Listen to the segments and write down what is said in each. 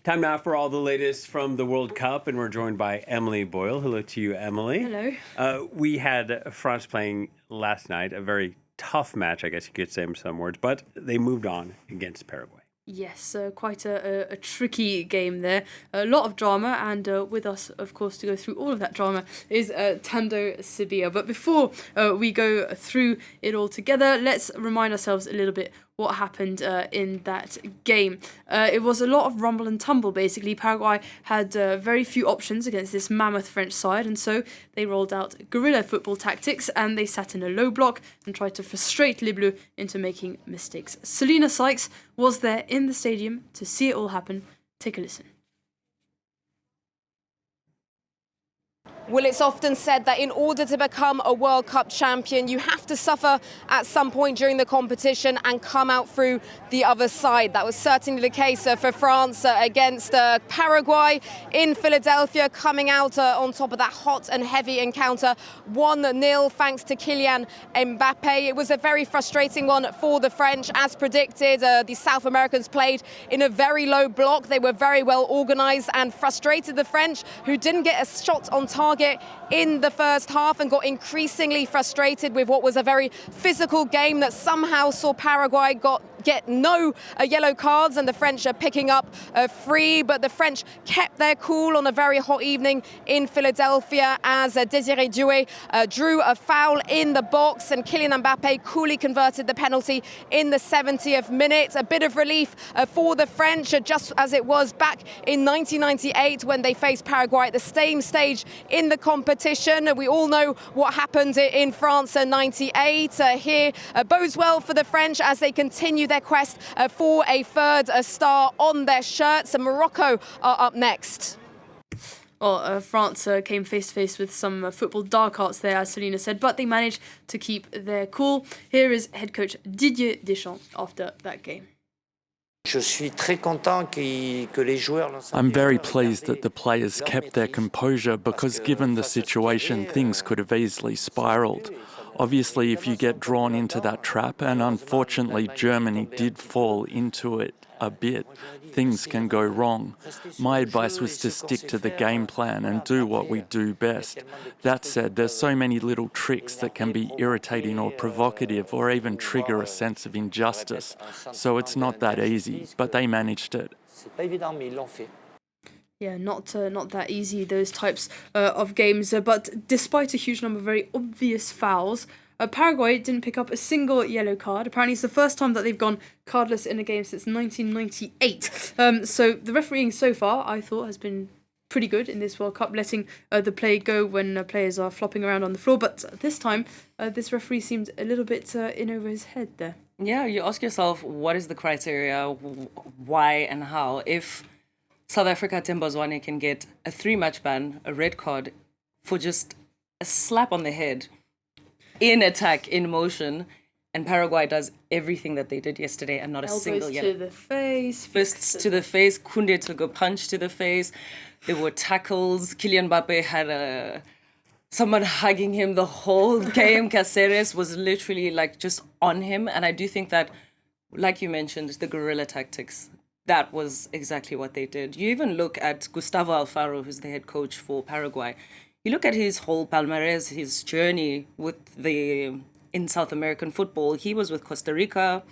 Time now for all the latest from the World Cup, and we're joined by Emily Boyle. Hello to you, Emily. Hello. We had France playing last night, a very tough match, I guess you could say in some words, but they moved on against Paraguay. Yes, quite a tricky game there. A lot of drama, and with us, of course, to go through all of that drama is Tando Sibia. But before we go through it all together, let's remind ourselves a little bit what happened in that game. It was a lot of rumble and tumble, basically. Paraguay had very few options against this mammoth French side, and so they rolled out guerrilla football tactics, and they sat in a low block and tried to frustrate Les Bleus into making mistakes. Selina Sykes was there in the stadium to see it all happen. Take a listen. Well, it's often said that in order to become a World Cup champion, you have to suffer at some point during the competition and come out through the other side. That was certainly the case for France against Paraguay in Philadelphia, coming out on top of that hot and heavy encounter 1-0 thanks to Kylian Mbappé. It was a very frustrating one for the French. As predicted, the South Americans played in a very low block. They were very well organised and frustrated the French, who didn't get a shot on target in the first half and got increasingly frustrated with what was a very physical game that somehow saw Paraguay get no yellow cards and the French are picking up 3, but the French kept their cool on a very hot evening in Philadelphia as Désiré Doué drew a foul in the box and Kylian Mbappé coolly converted the penalty in the 70th minute. A bit of relief for the French, just as it was back in 1998 when they faced Paraguay at the same stage in the competition. We all know what happened in France in 98. Here bodes well for the French as they continue their quest for a third star on their shirts. And Morocco are up next. Well, France came face to face with some football dark arts there, as Selina said, but they managed to keep their cool. Here is head coach Didier Deschamps after that game. I'm very pleased that the players kept their composure because given the situation, things could have easily spiralled. Obviously, if you get drawn into that trap, and unfortunately Germany did fall into it a bit, things can go wrong. My advice was to stick to the game plan and do what we do best. That said, there's so many little tricks that can be irritating or provocative or even trigger a sense of injustice. So it's not that easy, but they managed it. Yeah, not that easy, those types of games. But despite a huge number of very obvious fouls, Paraguay didn't pick up a single yellow card. Apparently, it's the first time that they've gone cardless in a game since 1998. So the refereeing so far, I thought, has been pretty good in this World Cup, letting the play go when players are flopping around on the floor. But this time, this referee seemed a little bit in over his head there. Yeah, you ask yourself, what is the criteria, why and how? If South Africa, Tembazwane can get a 3-match ban, a red card, for just a slap on the head, in attack, in motion, and Paraguay does everything that they did yesterday and not a single yellow. Elbows to the face. Fists to the face. Kunde took a punch to the face. There were tackles. Kylian Mbappé had someone hugging him the whole game. Caceres was literally like just on him. And I do think that, like you mentioned, the guerrilla tactics, that was exactly what they did. You even look at Gustavo Alfaro, who's the head coach for Paraguay. You look at his whole palmarès, his journey in South American football. He was with Costa Rica,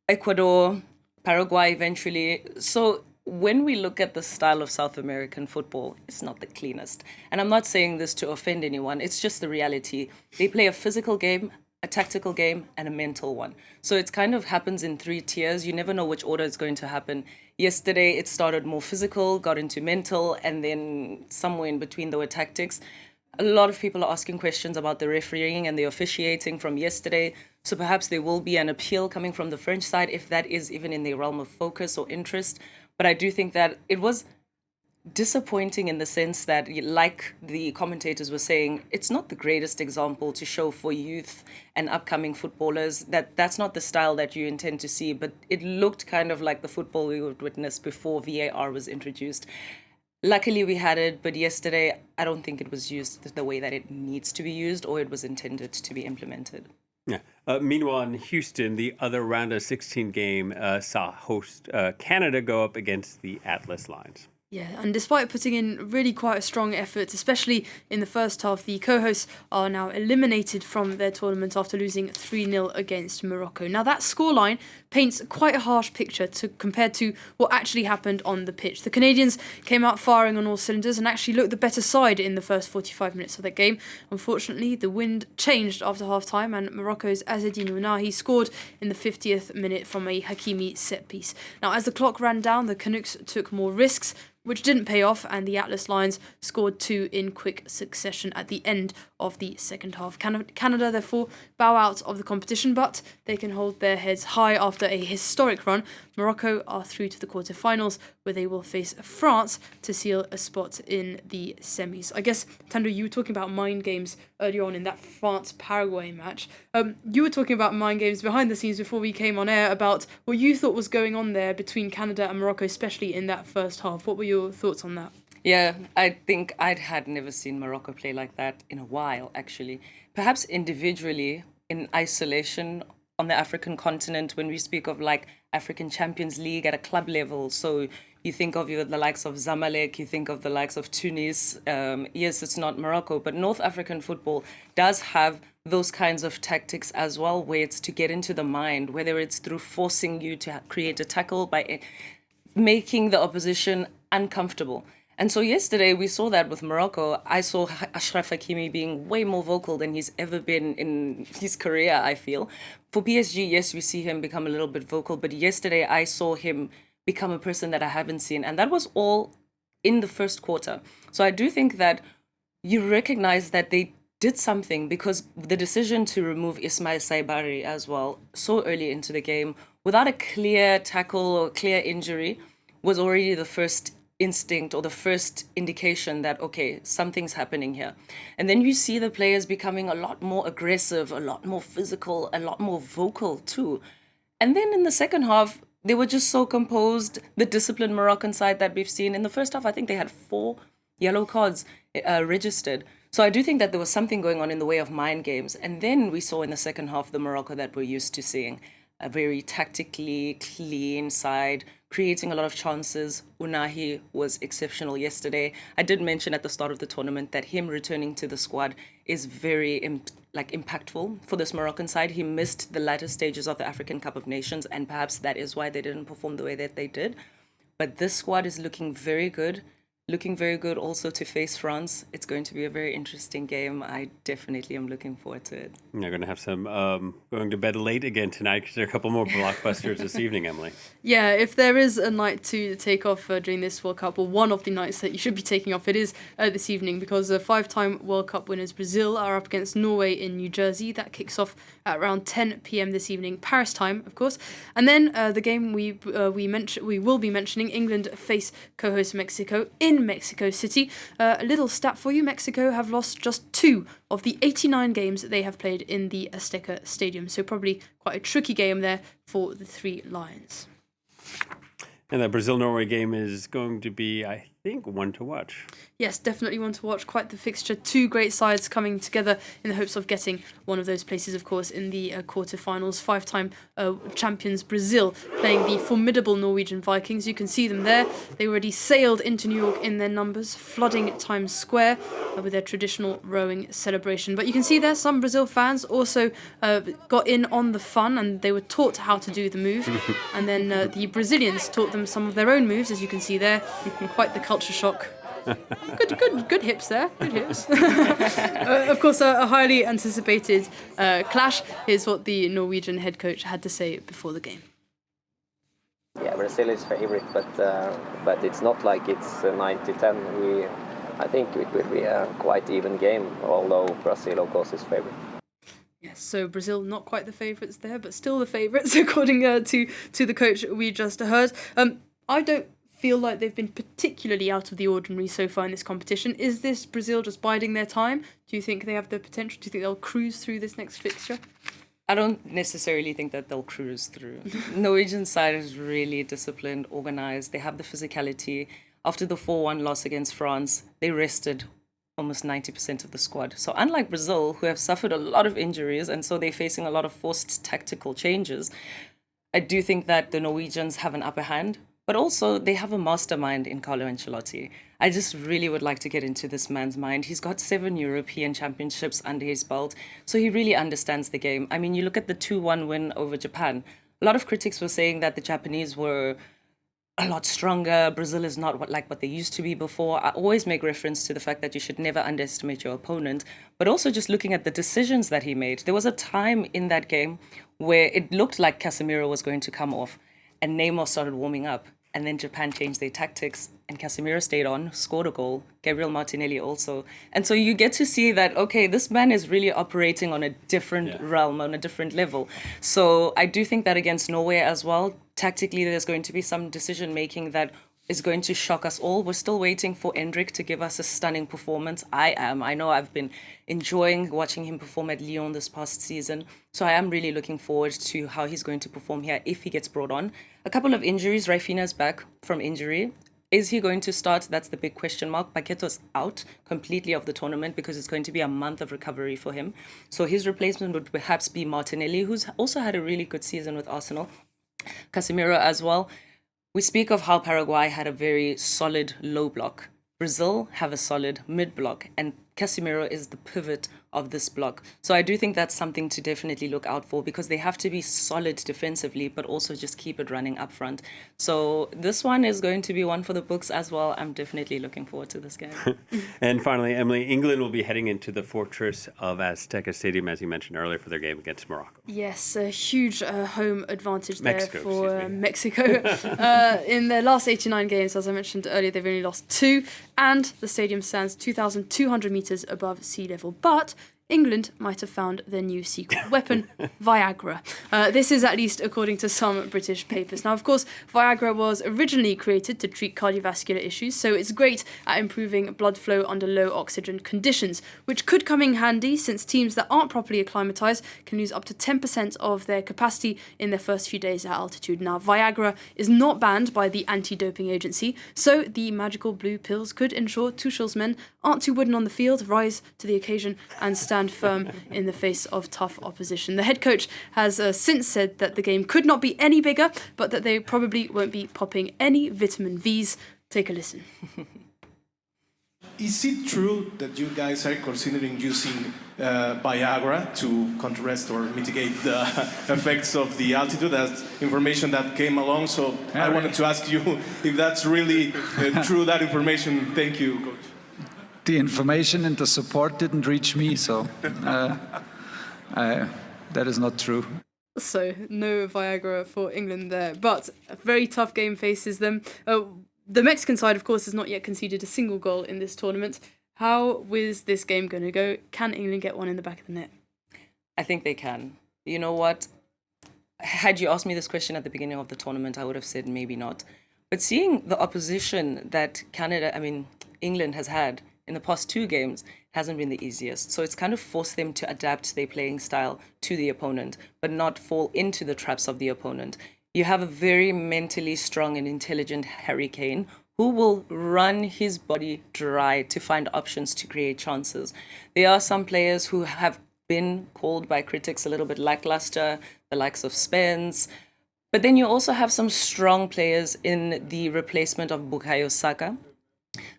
Ecuador, Paraguay eventually. So when we look at the style of South American football, it's not the cleanest. And I'm not saying this to offend anyone. It's just the reality. They play a physical game, a tactical game, and a mental one. So it kind of happens in 3 tiers. You never know which order it's going to happen. Yesterday, it started more physical, got into mental, and then somewhere in between there were tactics. A lot of people are asking questions about the refereeing and the officiating from yesterday. So perhaps there will be an appeal coming from the French side, if that is even in the realm of focus or interest. But I do think that it was disappointing in the sense that, like the commentators were saying, it's not the greatest example to show for youth and upcoming footballers. That's not the style that you intend to see, but it looked kind of like the football we would witness before VAR was introduced. Luckily we had it, but yesterday I don't think it was used the way that it needs to be used or it was intended to be implemented. Yeah. Meanwhile, in Houston, the other round of 16 game saw host Canada go up against the Atlas Lions. Yeah, and despite putting in really quite a strong effort, especially in the first half, the co-hosts are now eliminated from their tournament after losing 3-0 against Morocco. Now that scoreline paints quite a harsh picture compared to what actually happened on the pitch. The Canadians came out firing on all cylinders and actually looked the better side in the first 45 minutes of that game. Unfortunately, the wind changed after half-time and Morocco's Azzedine Ounahi scored in the 50th minute from a Hakimi set piece. Now, as the clock ran down, the Canucks took more risks, which didn't pay off, and the Atlas Lions scored 2 in quick succession at the end of the second half. Canada, therefore, bow out of the competition, but they can hold their heads high after a historic run. Morocco are through to the quarterfinals, where they will face France to seal a spot in the semis. I guess, Tando, you were talking about mind games earlier on in that France-Paraguay match. You were talking about mind games behind the scenes before we came on air about what you thought was going on there between Canada and Morocco, especially in that first half. What were your thoughts on that? Yeah, I think I had never seen Morocco play like that in a while, actually. Perhaps individually, in isolation on the African continent, when we speak of like African Champions League at a club level. So you think of the likes of Zamalek, you think of the likes of Tunis. Yes, it's not Morocco, but North African football does have those kinds of tactics as well, where it's to get into the mind, whether it's through forcing you to create a tackle by making the opposition uncomfortable. And so yesterday we saw that with Morocco. I saw Achraf Hakimi being way more vocal than he's ever been in his career, I feel. For PSG, yes, we see him become a little bit vocal, but yesterday I saw him become a person that I haven't seen. And that was all in the first quarter. So I do think that you recognize that they did something, because the decision to remove Ismail Saibari as well so early into the game without a clear tackle or clear injury was already the first instinct or the first indication that, okay, something's happening here. And then you see the players becoming a lot more aggressive, a lot more physical, a lot more vocal too. And then in the second half, they were just so composed. The disciplined Moroccan side that we've seen in the first half, I think they had 4 yellow cards registered. So I do think that there was something going on in the way of mind games. And then we saw in the second half the Morocco that we're used to seeing. A very tactically clean side, creating a lot of chances. Ounahi was exceptional yesterday. I did mention at the start of the tournament that him returning to the squad is very impactful for this Moroccan side. He missed the latter stages of the African Cup of Nations, and perhaps that is why they didn't perform the way that they did. But this squad is looking very good also to face France. It's going to be a very interesting game. I definitely am looking forward to it. You're going to have some going to bed late again tonight, because there are a couple more blockbusters this evening, Emily. Yeah, if there is a night to take off during this World Cup, or one of the nights that you should be taking off, it is this evening, because 5-time World Cup winners Brazil are up against Norway in New Jersey. That kicks off at around 10 p.m. this evening, Paris time, of course. And then the game we will be mentioning, England face co-host Mexico in Mexico City. A little stat for you: Mexico have lost just 2 of the 89 games that they have played in the Azteca Stadium. So probably quite a tricky game there for the 3 Lions. And that Brazil-Norway game is going to be, I think, one to watch. Yes, definitely one to watch. Quite the fixture. 2 great sides coming together in the hopes of getting one of those places, of course, in the quarterfinals. 5-time champions Brazil playing the formidable Norwegian Vikings. You can see them there. They already sailed into New York in their numbers, flooding Times Square with their traditional rowing celebration. But you can see there some Brazil fans also got in on the fun, and they were taught how to do the move. And then the Brazilians taught them some of their own moves, as you can see there. Quite the culture shock. Good hips there. Good hips. Of course, a highly anticipated clash is what the Norwegian head coach had to say before the game. Yeah, Brazil is favorite, but it's not like it's 9-10. I think it will be a quite even game, although Brazil, of course, is favorite. Yes, so Brazil not quite the favourites there, but still the favourites according to the coach we just heard. I don't feel like they've been particularly out of the ordinary so far in this competition. Is this Brazil just biding their time? Do you think they have the potential? Do you think they'll cruise through this next fixture? I don't necessarily think that they'll cruise through. Norwegian side is really disciplined, organized. They have the physicality. After the 4-1 loss against France, they rested almost 90% of the squad. So unlike Brazil, who have suffered a lot of injuries, and so they're facing a lot of forced tactical changes, I do think that the Norwegians have an upper hand, but also they have a mastermind in Carlo Ancelotti. I just really would like to get into this man's mind. He's got 7 European championships under his belt, so he really understands the game. I mean, you look at the 2-1 win over Japan. A lot of critics were saying that the Japanese were a lot stronger. Brazil is not what they used to be before. I always make reference to the fact that you should never underestimate your opponent, but also just looking at the decisions that he made. There was a time in that game where it looked like Casemiro was going to come off and Neymar started warming up. And then Japan changed their tactics and Casemiro stayed on, scored a goal, Gabriel Martinelli also. And so you get to see that, okay, this man is really operating on a different realm, on a different level. So I do think that against Norway as well, tactically there's going to be some decision making that is going to shock us all. We're still waiting for Endrick to give us a stunning performance. I know I've been enjoying watching him perform at Lyon this past season. So I am really looking forward to how he's going to perform here if he gets brought on. A couple of injuries. Rafinha's back from injury. Is he going to start? That's the big question mark. Paqueto's out completely of the tournament because it's going to be a month of recovery for him. So his replacement would perhaps be Martinelli, who's also had a really good season with Arsenal. Casemiro as well. We speak of how Paraguay had a very solid low block. Brazil have a solid mid block, and Casemiro is the pivot of this block. So I do think that's something to definitely look out for because they have to be solid defensively, but also just keep it running up front. So this one is going to be one for the books as well. I'm definitely looking forward to this game. And finally, Emily, England will be heading into the fortress of Azteca Stadium, as you mentioned earlier, for their game against Morocco. Yes, a huge home advantage Mexico, for Mexico. In their last 89 games, as I mentioned earlier, they've only lost 2, and the stadium stands 2,200 metres above sea level. But England might have found their new secret weapon, Viagra. This is at least according to some British papers. Now, of course, Viagra was originally created to treat cardiovascular issues, so it's great at improving blood flow under low oxygen conditions, which could come in handy since teams that aren't properly acclimatized can lose up to 10% of their capacity in their first few days at altitude. Now, Viagra is not banned by the anti-doping agency, so the magical blue pills could ensure Tuchel's men aren't too wooden on the field, rise to the occasion and stand firm in the face of tough opposition. The head coach has since said that the game could not be any bigger, but that they probably won't be popping any vitamin Vs. Take a listen. Is it true that you guys are considering using Viagra to contrast or mitigate the effects of the altitude? That's information that came along, so I wanted to ask you if that's really true, that information. Thank you, Coach. The information and the support didn't reach me, so that is not true. So, no Viagra for England there, but a very tough game faces them. The Mexican side, of course, has not yet conceded a single goal in this tournament. How is this game going to go? Can England get one in the back of the net? I think they can. You know what? Had you asked me this question at the beginning of the tournament, I would have said maybe not. But seeing the opposition that England has had in the past 2 games hasn't been the easiest. So it's kind of forced them to adapt their playing style to the opponent, but not fall into the traps of the opponent. You have a very mentally strong and intelligent Harry Kane who will run his body dry to find options to create chances. There are some players who have been called by critics a little bit lackluster, the likes of Spence. But then you also have some strong players in the replacement of Bukayo Saka.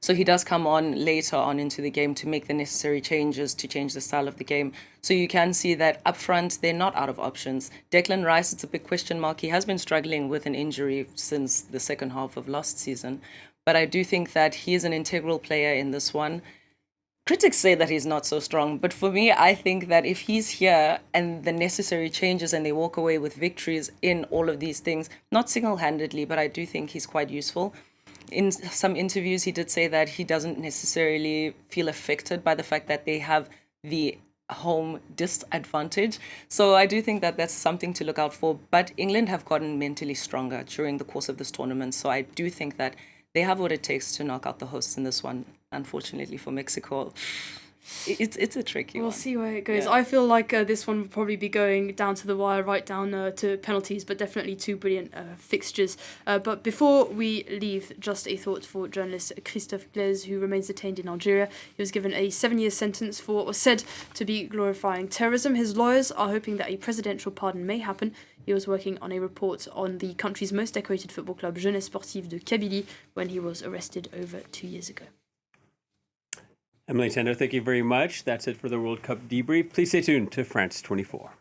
So he does come on later on into the game to make the necessary changes to change the style of the game. So you can see that up front, they're not out of options. Declan Rice, it's a big question mark. He has been struggling with an injury since the second half of last season. But I do think that he is an integral player in this one. Critics say that he's not so strong. But for me, I think that if he's here and the necessary changes and they walk away with victories in all of these things, not single-handedly, but I do think he's quite useful. In some interviews, he did say that he doesn't necessarily feel affected by the fact that they have the home disadvantage. So I do think that that's something to look out for. But England have gotten mentally stronger during the course of this tournament. So I do think that they have what it takes to knock out the hosts in this one. Unfortunately for Mexico, It's a tricky We'll one. see where it goes. Yeah. I feel like this one will probably be going down to the wire, right down to penalties, but definitely two brilliant fixtures. But before we leave, just a thought for journalist Christophe Glaise, who remains detained in Algeria. He was given a 7-year sentence for what was said to be glorifying terrorism. His lawyers are hoping that a presidential pardon may happen. He was working on a report on the country's most decorated football club, Jeunesse Sportive de Kabylie, when he was arrested over 2 years ago. Emily Tendo, thank you very much. That's it for the World Cup debrief. Please stay tuned to France 24.